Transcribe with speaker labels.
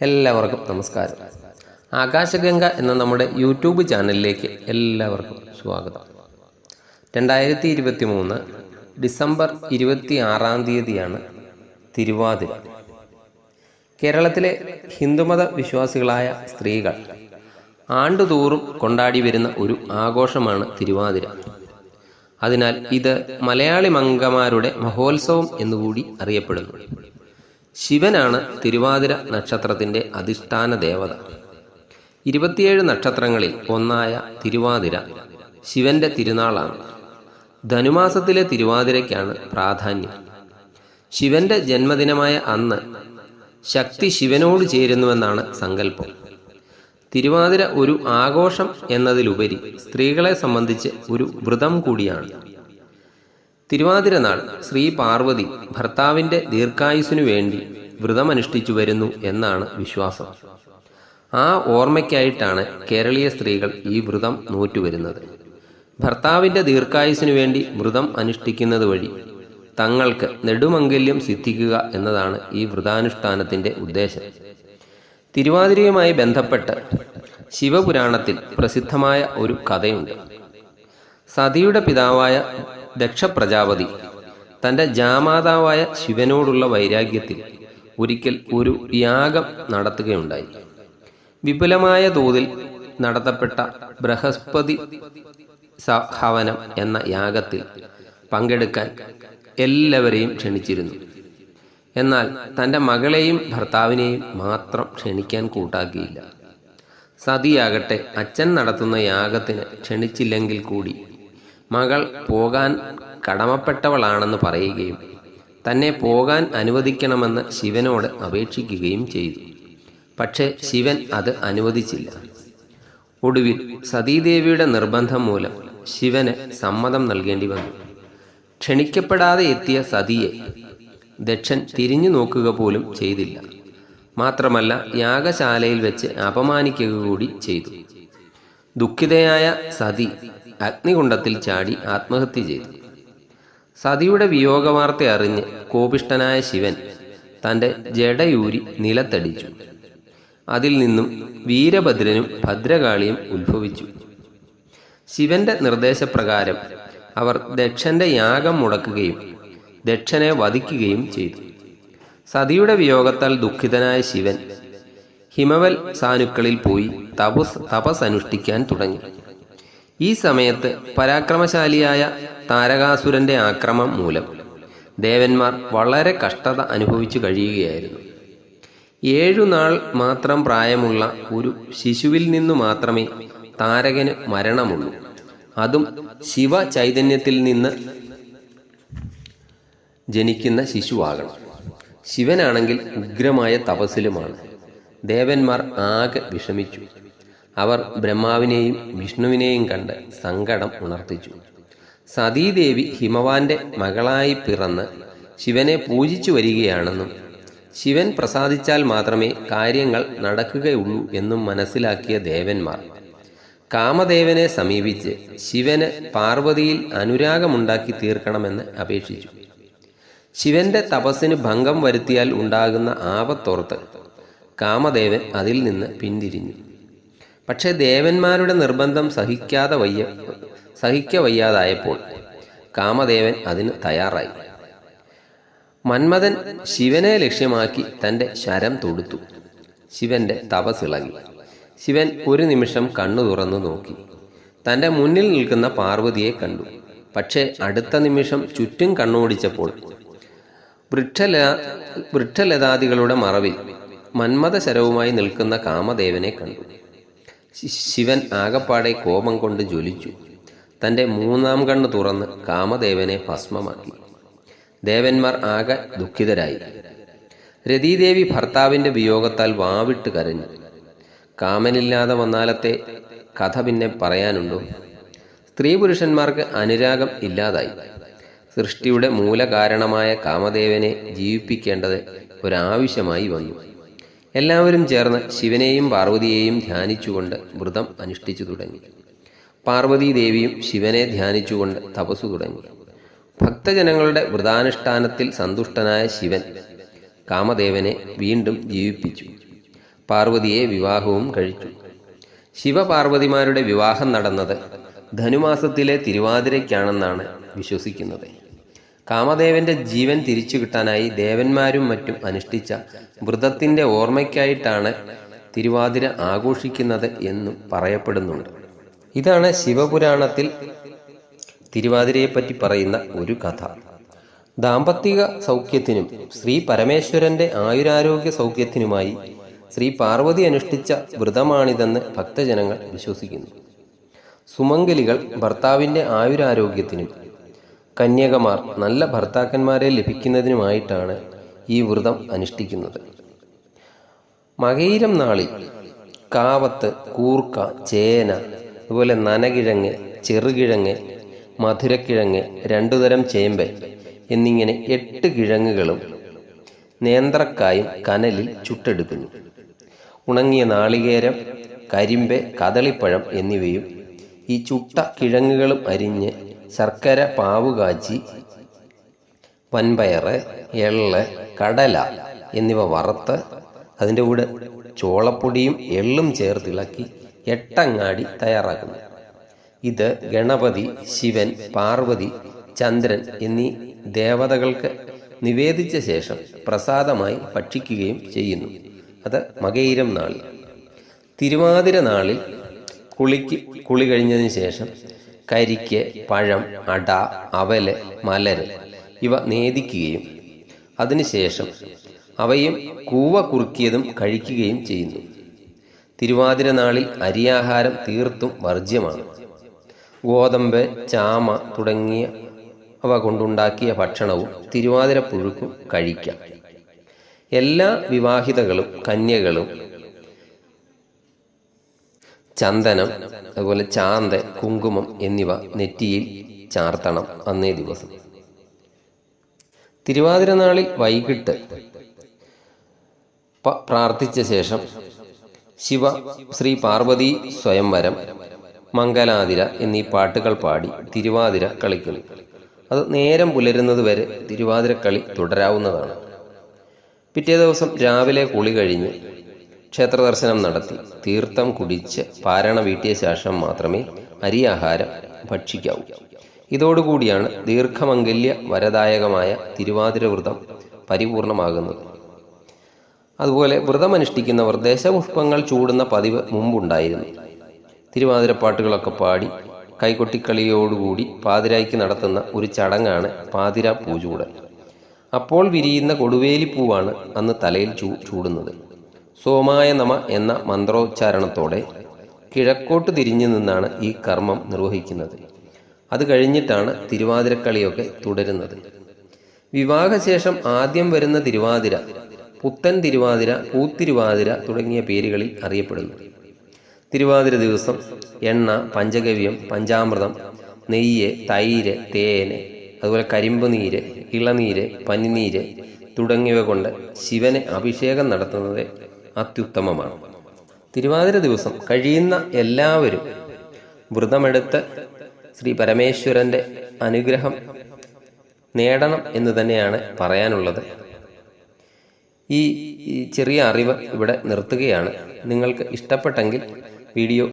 Speaker 1: എല്ലാവർക്കും നമസ്കാരം. ആകാശഗംഗ എന്ന നമ്മുടെ യൂട്യൂബ് ചാനലിലേക്ക് എല്ലാവർക്കും സ്വാഗതം. 2023 ഡിസംബർ 26 തിരുവാതിര. കേരളത്തിലെ ഹിന്ദുമത വിശ്വാസികളായ സ്ത്രീകൾ ആണ്ടുതോറും കൊണ്ടാടി വരുന്ന ഒരു ആഘോഷമാണ് തിരുവാതിര. അതിനാൽ ഇത് മലയാളി മംഗമാരുടെ മഹോത്സവം എന്നുകൂടി അറിയപ്പെടുന്നു. ശിവനാണ് തിരുവാതിര നക്ഷത്രത്തിൻ്റെ അധിഷ്ഠാന ദേവത. 27 നക്ഷത്രങ്ങളിൽ ഒന്നായ തിരുവാതിര ശിവന്റെ തിരുനാളാണ്. ധനുമാസത്തിലെ തിരുവാതിരയ്ക്കാണ് പ്രാധാന്യം. ശിവന്റെ ജന്മദിനമായ അന്ന് ശക്തി ശിവനോട് ചേരുന്നുവെന്നാണ് സങ്കല്പം. തിരുവാതിര ഒരു ആഘോഷം എന്നതിലുപരി സ്ത്രീകളെ സംബന്ധിച്ച് ഒരു വ്രതം കൂടിയാണ്. തിരുവാതിര നാൾ ശ്രീ പാർവതി ഭർത്താവിൻ്റെ ദീർഘായുസ്സിനു വേണ്ടി വ്രതമനുഷ്ഠിച്ചു വരുന്നു എന്നാണ് വിശ്വാസം. ആ ഓർമ്മയ്ക്കായിട്ടാണ് കേരളീയ സ്ത്രീകൾ ഈ വ്രതം നോറ്റുവരുന്നത്. ഭർത്താവിൻ്റെ ദീർഘായുസ്സിനു വേണ്ടി വ്രതം അനുഷ്ഠിക്കുന്നത് വഴി തങ്ങൾക്ക് നെടുമംഗല്യം സിദ്ധിക്കുക എന്നതാണ് ഈ വ്രതാനുഷ്ഠാനത്തിൻ്റെ ഉദ്ദേശം. തിരുവാതിരയുമായി ബന്ധപ്പെട്ട് ശിവപുരാണത്തിൽ പ്രസിദ്ധമായ ഒരു കഥയുണ്ട്. സതിയുടെ പിതാവായ ദക്ഷ പ്രജാപതി തൻ്റെ ജാമാതാവായ ശിവനോടുള്ള വൈരാഗ്യത്തിൽ ഒരിക്കൽ ഒരു യാഗം നടത്തുകയുണ്ടായി. വിപുലമായ തോതിൽ നടത്തപ്പെട്ട ബൃഹസ്പതി ഹവനം എന്ന യാഗത്തിൽ പങ്കെടുക്കാൻ എല്ലാവരെയും ക്ഷണിച്ചിരുന്നു. എന്നാൽ തൻ്റെ മകളെയും ഭർത്താവിനെയും മാത്രം ക്ഷണിക്കാൻ കൂട്ടാക്കിയില്ല. സതിയാകട്ടെ അച്ഛൻ നടത്തുന്ന യാഗത്തിന് ക്ഷണിച്ചില്ലെങ്കിൽ കൂടി മകൾ പോകാൻ കടമപ്പെട്ടവളാണെന്ന് പറയുകയും തന്നെ പോകാൻ അനുവദിക്കണമെന്ന് ശിവനോട് അപേക്ഷിക്കുകയും ചെയ്തു. പക്ഷേ ശിവൻ അത് അനുവദിച്ചില്ല. ഒടുവിൽ സതീദേവിയുടെ നിർബന്ധം മൂലം ശിവന് സമ്മതം നൽകേണ്ടി വന്നു. ക്ഷണിക്കപ്പെടാതെ എത്തിയ സതിയെ ദക്ഷൻ തിരിഞ്ഞു നോക്കുക പോലും ചെയ്തില്ല. മാത്രമല്ല യാഗശാലയിൽ വെച്ച് അപമാനിക്കുക കൂടി ചെയ്തു. ദുഃഖിതയായ സതി അഗ്നികുണ്ഡത്തിൽ ചാടി ആത്മഹത്യ ചെയ്തു. സതിയുടെ വിയോഗവാർത്ത അറിഞ്ഞ് കോപിഷ്ഠനായ ശിവൻ തൻ്റെ ജടയൂരി നിലത്തടിച്ചു. അതിൽ നിന്നും വീരഭദ്രനും ഭദ്രകാളിയും ഉത്ഭവിച്ചു. ശിവന്റെ നിർദ്ദേശപ്രകാരം അവർ ദക്ഷന്റെ യാഗം മുടക്കുകയും ദക്ഷനെ വധിക്കുകയും ചെയ്തു. സതിയുടെ വിയോഗത്താൽ ദുഃഖിതനായ ശിവൻ ഹിമവൽ സാനുക്കളിൽ പോയി തപസ്സനുഷ്ഠിക്കാൻ തുടങ്ങി. ഈ സമയത്ത് പരാക്രമശാലിയായ താരകാസുരന്റെ ആക്രമം മൂലം ദേവന്മാർ വളരെ കഷ്ടത അനുഭവിച്ചു കഴിയുകയായിരുന്നു. 7 നാൾ മാത്രം പ്രായമുള്ള ഒരു ശിശുവിൽ നിന്നു മാത്രമേ താരകന് മരണമുള്ളൂ. അതും ശിവ ചൈതന്യത്തിൽ നിന്ന് ജനിക്കുന്ന ശിശുവാകണം. ശിവനാണെങ്കിൽ ഉഗ്രമായ തപസ്സിലുമാണ്. ദേവന്മാർ ആകെ വിഷമിച്ചു. അവർ ബ്രഹ്മാവിനെയും വിഷ്ണുവിനെയും കണ്ട് സങ്കടം ഉണർത്തിച്ചു. സതീദേവി ഹിമവാന്റെ മകളായി പിറന്ന് ശിവനെ പൂജിച്ചു വരികയാണെന്നും ശിവൻ പ്രസാദിച്ചാൽ മാത്രമേ കാര്യങ്ങൾ നടക്കുകയുള്ളൂ എന്നും മനസ്സിലാക്കിയ ദേവന്മാർ കാമദേവനെ സമീപിച്ച് ശിവന് പാർവതിയിൽ അനുരാഗമുണ്ടാക്കി തീർക്കണമെന്ന് അപേക്ഷിച്ചു. ശിവന്റെ തപസ്സിന് ഭംഗം വരുത്തിയാൽ ഉണ്ടാകുന്ന ആപത്തോർത്ത് കാമദേവൻ അതിൽ നിന്ന് പിന്തിരിഞ്ഞു. പക്ഷേ ദേവന്മാരുടെ നിർബന്ധം സഹിക്കവയ്യാതായപ്പോൾ കാമദേവൻ അതിന് തയ്യാറായി. മന്മഥൻ ശിവനെ ലക്ഷ്യമാക്കി തൻ്റെ ശരം തൊടുത്തു. ശിവന്റെ തപസ്സിളകി. ശിവൻ ഒരു നിമിഷം കണ്ണു തുറന്നു നോക്കി. തൻ്റെ മുന്നിൽ നിൽക്കുന്ന പാർവതിയെ കണ്ടു. പക്ഷേ അടുത്ത നിമിഷം ചുറ്റും കണ്ണോടിച്ചപ്പോൾ വൃക്ഷലതാദികളുടെ മറവിൽ മന്മഥശരവുമായി നിൽക്കുന്ന കാമദേവനെ കണ്ടു. ശിവൻ ആകപ്പാടെ കോപം കൊണ്ട് ജ്വലിച്ചു. തൻ്റെ 3-ാം കണ്ണ് തുറന്ന് കാമദേവനെ ഭസ്മമാക്കി. ദേവന്മാർ ആകെ ദുഃഖിതരായി. രതീദേവി ഭർത്താവിൻ്റെ വിയോഗത്താൽ വാവിട്ട് കരഞ്ഞു. കാമനില്ലാതെ വന്നാലത്തെ കഥ പിന്നെ പറയാനുണ്ടോ? സ്ത്രീ പുരുഷന്മാർക്ക് അനുരാഗം ഇല്ലാതായി. സൃഷ്ടിയുടെ മൂലകാരണമായ കാമദേവനെ ജീവിപ്പിക്കേണ്ടത് ഒരാവശ്യമായി വന്നു. എല്ലാവരും ചേർന്ന് ശിവനെയും പാർവതിയെയും ധ്യാനിച്ചുകൊണ്ട് വ്രതം അനുഷ്ഠിച്ചു തുടങ്ങി. പാർവതീദേവിയും ശിവനെ ധ്യാനിച്ചുകൊണ്ട് തപസ്സു തുടങ്ങി. ഭക്തജനങ്ങളുടെ വ്രതാനുഷ്ഠാനത്തിൽ സന്തുഷ്ടനായ ശിവൻ കാമദേവനെ വീണ്ടും ജീവിപ്പിച്ചു. പാർവതിയെ വിവാഹവും കഴിച്ചു. ശിവപാർവതിമാരുടെ വിവാഹം നടന്നത് ധനുമാസത്തിലെ തിരുവാതിരയ്ക്കാണെന്നാണ് വിശ്വസിക്കുന്നത്. കാമദേവന്റെ ജീവൻ തിരിച്ചു കിട്ടാനായി ദേവന്മാരും മറ്റും അനുഷ്ഠിച്ച വ്രതത്തിന്റെ ഓർമ്മയ്ക്കായിട്ടാണ് തിരുവാതിര ആഘോഷിക്കുന്നത് എന്നും പറയപ്പെടുന്നുണ്ട്. ഇതാണ് ശിവപുരാണത്തിൽ തിരുവാതിരയെപ്പറ്റി പറയുന്ന ഒരു കഥ. ദാമ്പത്തിക സൗഖ്യത്തിനും ശ്രീ പരമേശ്വരന്റെ ആയുരാരോഗ്യ സൗഖ്യത്തിനുമായി ശ്രീ പാർവതി അനുഷ്ഠിച്ച വ്രതമാണിതെന്ന് ഭക്തജനങ്ങൾ വിശ്വസിക്കുന്നു. സുമംഗലികൾ ഭർത്താവിൻ്റെ ആയുരാരോഗ്യത്തിനും കന്യകമാർ നല്ല ഭർത്താക്കന്മാരെ ലഭിക്കുന്നതിനുമായിട്ടാണ് ഈ വ്രതം അനുഷ്ഠിക്കുന്നത്. മകയിരം നാളിൽ കാവത്ത്, കൂർക്ക, ചേന, അതുപോലെ നനകിഴങ്ങ്, ചെറുകിഴങ്ങ്, മധുരക്കിഴങ്ങ്, 2 തരം ചേമ്പ് എന്നിങ്ങനെ 8 കിഴങ്ങുകളും നേന്ത്രക്കായും കനലിൽ ചുട്ടെടുക്കുന്നു. ഉണങ്ങിയ നാളികേരം, കരിമ്പ്, കദളിപ്പഴം എന്നിവയും ഈ ചുട്ട കിഴങ്ങുകളും അരിഞ്ഞ് ശർക്കര പാവുകാച്ചി വൻപയറ്, എള്ള്, കടല എന്നിവ വറുത്ത് അതിൻ്റെ കൂടെ ചോളപ്പൊടിയും എള്ളും ചേർത്തിളക്കി എട്ടങ്ങാടി തയ്യാറാക്കുന്നു. ഇത് ഗണപതി, ശിവൻ, പാർവതി, ചന്ദ്രൻ എന്നീ ദേവതകൾക്ക് നിവേദിച്ച ശേഷം പ്രസാദമായി ഭക്ഷിക്കുകയും ചെയ്യുന്നു. അത് മകയിരം നാളിൽ. തിരുവാതിര നാളിൽ കുളി കഴിഞ്ഞതിന് ശേഷം കരിക്ക്, പഴം, അട, അവല്, മലര് ഇവ നേദിക്കുകയും അതിനുശേഷം അവയും കൂവ കുറുക്കിയതും കഴിക്കുകയും ചെയ്യുന്നു. തിരുവാതിര നാളിൽ അരിയാഹാരം തീർത്തും വർജ്യമാണ്. ഗോതമ്പ്, ചാമ തുടങ്ങിയവ കൊണ്ടുണ്ടാക്കിയ ഭക്ഷണവും തിരുവാതിര പുഴുക്കും കഴിക്കാം. എല്ലാ വിവാഹിതകളും കന്യകളും ചന്ദനം, അതുപോലെ ചാന്ത്, കുങ്കുമം എന്നിവ നെറ്റിയിൽ ചാർത്തണം അന്നേ ദിവസം. തിരുവാതിര നാളിൽ വൈകിട്ട് പ്രാർത്ഥിച്ച ശേഷം ശിവ ശ്രീ പാർവതി സ്വയംവരം, മംഗലാതിര എന്നീ പാട്ടുകൾ പാടി തിരുവാതിര കളിക്കുന്നു. അത് നേരം പുലരുന്നത് വരെ തിരുവാതിരക്കളി തുടരാവുന്നതാണ്. പിറ്റേ ദിവസം രാവിലെ കുളി കഴിഞ്ഞ് ക്ഷേത്ര ദർശനം നടത്തി തീർത്ഥം കുടിച്ച് പാരണ വീട്ടിയ ശേഷം മാത്രമേ അരിയാഹാരം ഭക്ഷിക്കാവൂ. ഇതോടുകൂടിയാണ് ദീർഘമംഗല്യ വരദായകമായ തിരുവാതിര വ്രതം പരിപൂർണമാകുന്നത്. അതുപോലെ വ്രതമനുഷ്ഠിക്കുന്നവർ ദശപുഷ്പങ്ങൾ ചൂടുന്ന പതിവ് മുമ്പുണ്ടായിരുന്നു. തിരുവാതിരപ്പാട്ടുകളൊക്കെ പാടി കൈകൊട്ടിക്കളിയോടുകൂടി പാതിരായ്ക്ക് നടത്തുന്ന ഒരു ചടങ്ങാണ് പാതിര പൂചൂടൽ. അപ്പോൾ വിരിയുന്ന കൊടുവേലിപ്പൂവാണ് അന്ന് തലയിൽ ചൂടുന്നത്. സോമായ നമ എന്ന മന്ത്രോച്ചാരണത്തോടെ കിഴക്കോട്ട് തിരിഞ്ഞു നിന്നാണ് ഈ കർമ്മം നിർവഹിക്കുന്നത്. അത് കഴിഞ്ഞിട്ടാണ് തിരുവാതിരക്കളിയൊക്കെ തുടരുന്നത്. വിവാഹശേഷം ആദ്യം വരുന്ന തിരുവാതിര പുത്തൻ തിരുവാതിര, പൂത്തിരുവാതിര തുടങ്ങിയ പേരുകളിൽ അറിയപ്പെടുന്നു. തിരുവാതിര ദിവസം എണ്ണ, പഞ്ചഗവ്യം, പഞ്ചാമൃതം, നെയ്യ്, തൈര്, തേന്, അതുപോലെ കരിമ്പ് നീര്, ഇളനീര്, പനിനീര് തുടങ്ങിയവ കൊണ്ട് ശിവന് അഭിഷേകം നടത്തുന്നത് അത്യുത്തമമാണ്. തിരുവാതിര ദിവസം കഴിയുന്ന എല്ലാവരും വ്രതമെടുത്ത് ശ്രീ പരമേശ്വരന്റെ അനുഗ്രഹം നേടണം എന്ന് തന്നെയാണ് പറയാനുള്ളത്. ഈ ചെറിയ അറിവ് ഇവിടെ നിർത്തുകയാണ്. നിങ്ങൾക്ക് ഇഷ്ടപ്പെട്ടെങ്കിൽ വീഡിയോ